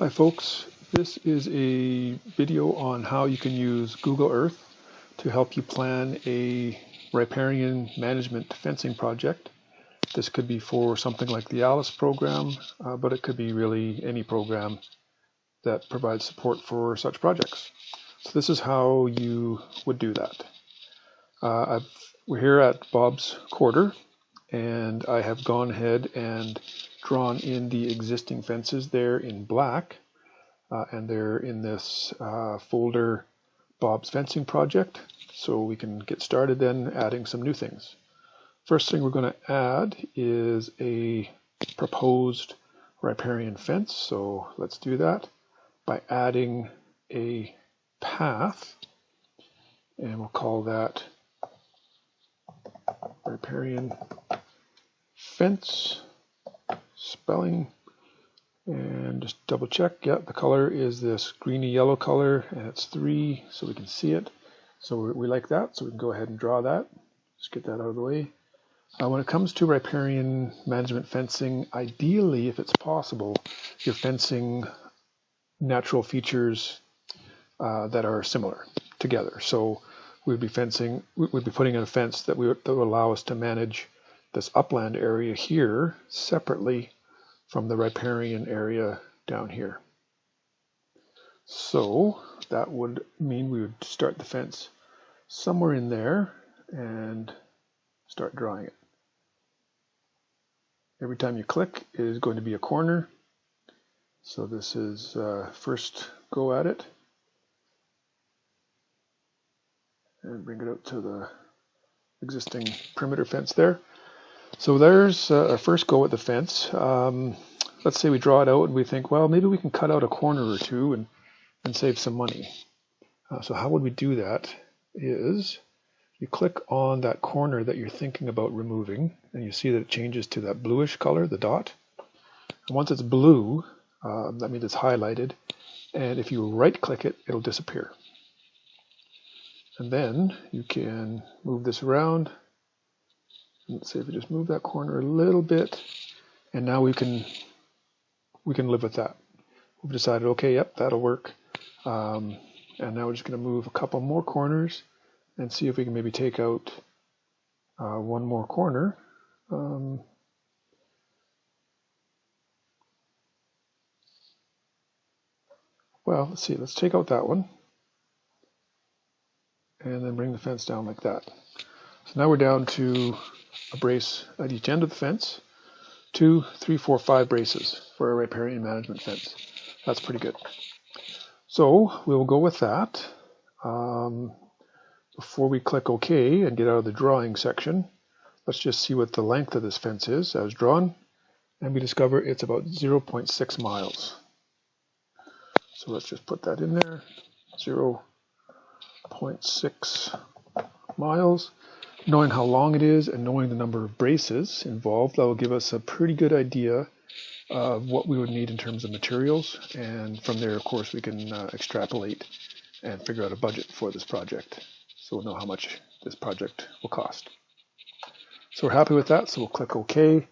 Hi folks, this is a video on how you can use Google Earth to help you plan a riparian management fencing project. This could be for something like the ALICE program, but it could be really any program that provides support for such projects. So this is how you would do that. We're here at Bob's Quarter, and I have gone ahead and drawn in the existing fences there in black, and they're in this folder Bob's Fencing Project, so we can get started then adding some new things. First thing we're going to add is a proposed riparian fence, so let's do that by adding a path, and we'll call that riparian fence spelling, and just double check. Yeah, the color is this greeny yellow color, and it's 3, so we can see it. So we like that, so we can go ahead and draw that. Just get that out of the way. When it comes to riparian management fencing, ideally, if it's possible, you're fencing natural features that are similar together. So we'd be putting in a fence that would allow us to manage this upland area here separately from the riparian area down here. So that would mean we would start the fence somewhere in there and start drawing it. Every time you click, it is going to be a corner. So this is first go at it and bring it out to the existing perimeter fence there. So there's our first go at the fence. Let's say we draw it out and we think, well, maybe we can cut out a corner or two and save some money. So how would we do that is you click on that corner that you're thinking about removing, and you see that it changes to that bluish color, the dot. And once it's blue, that means it's highlighted, and if you right click it, it'll disappear. And then you can move this around. Let's say if we just move that corner a little bit, and now we can live with that. We've decided, okay, yep, that'll work. And now we're just going to move a couple more corners and see if we can maybe take out one more corner. Well, let's see, let's take out that one and then bring the fence down like that. So now we're down to a brace at each end of the fence. 2, 3, 4, 5 braces for a riparian management fence. That's pretty good. So we'll go with that. Before we click OK and get out of the drawing section, let's just see what the length of this fence is as drawn, and we discover it's about 0.6 miles. So let's just put that in there, 0.6 miles. Knowing how long it is and knowing the number of braces involved, that will give us a pretty good idea of what we would need in terms of materials, and from there, of course, we can extrapolate and figure out a budget for this project, so we'll know how much this project will cost. So we're happy with that, so we'll click OK.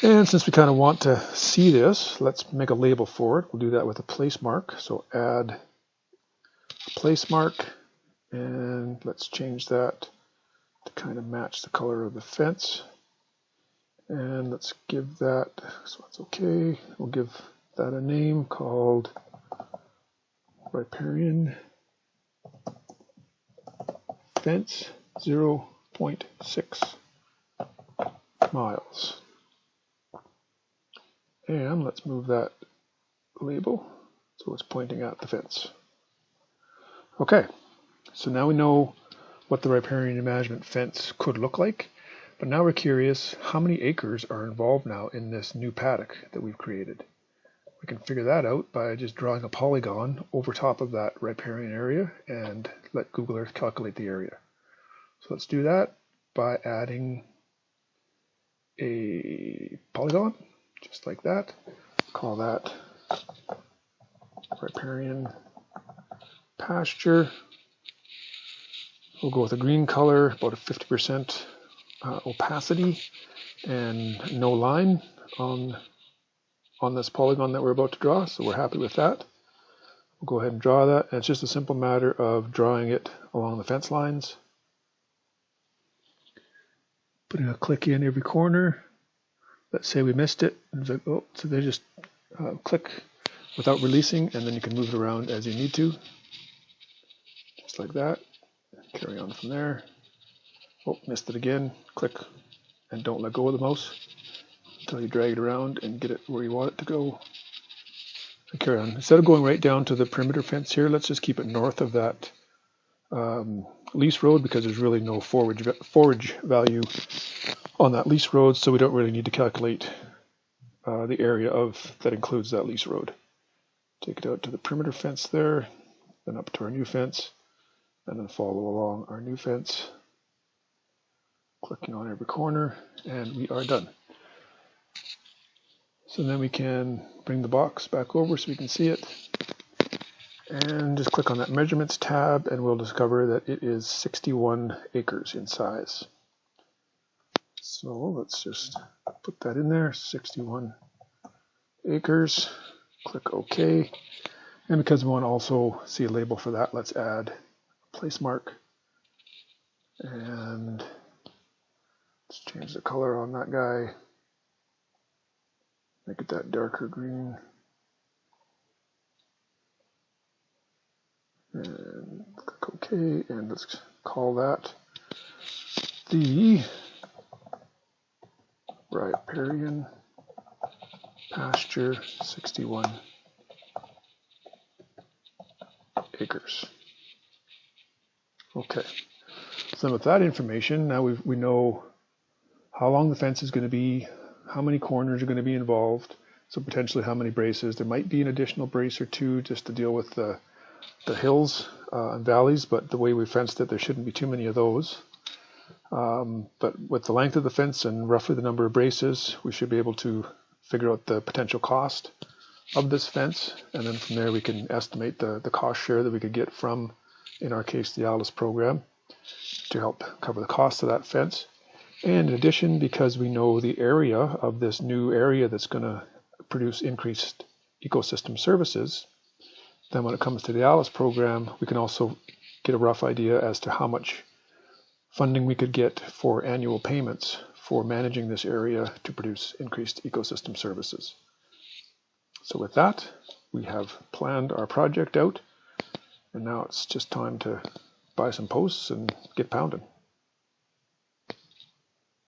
And since we kind of want to see this, let's make a label for it. We'll do that with a place mark. So add a place mark, and let's change that to kind of match the color of the fence. And let's give that, so it's okay, we'll give that a name called Riparian Fence 0.6 miles. And let's move that label so it's pointing at the fence. Okay, so now we know what the riparian management fence could look like, but now we're curious how many acres are involved now in this new paddock that we've created. We can figure that out by just drawing a polygon over top of that riparian area and let Google Earth calculate the area. So let's do that by adding a polygon, just like that. Call that riparian pasture. We'll go with a green color, about a 50% opacity, and no line on on this polygon that we're about to draw, so we're happy with that. We'll go ahead and draw that, and it's just a simple matter of drawing it along the fence lines. Putting a click in every corner. Let's say we missed it. Oh, so they just click without releasing, and then you can move it around as you need to. Just like that. Carry on from there. Oh, missed it again. Click and don't let go of the mouse until you drag it around and get it where you want it to go. And carry on. Instead of going right down to the perimeter fence here, let's just keep it north of that lease road, because there's really no forage value on that lease road, so we don't really need to calculate the area that includes that lease road. Take it out to the perimeter fence there, then up to our new fence, and then follow along our new fence, clicking on every corner, and we are done. So then we can bring the box back over so we can see it, and just click on that measurements tab, and we'll discover that it is 61 acres in size. So let's just put that in there, 61 acres, click OK. And because we want to also see a label for that, let's add a place mark. And let's change the color on that guy. Make it that darker green. And click OK, and let's call that the Riparian pasture 61 acres. Okay, so with that information, now we know how long the fence is going to be, how many corners are going to be involved, so potentially how many braces. There might be an additional brace or two just to deal with the hills and valleys, but the way we fenced it, there shouldn't be too many of those. But with the length of the fence and roughly the number of braces, we should be able to figure out the potential cost of this fence, and then from there we can estimate the cost share that we could get from, in our case, the ALICE program to help cover the cost of that fence. And in addition, because we know the area of this new area that's going to produce increased ecosystem services, then when it comes to the ALICE program, we can also get a rough idea as to how much funding we could get for annual payments for managing this area to produce increased ecosystem services. So with that, we have planned our project out, and now it's just time to buy some posts and get pounding.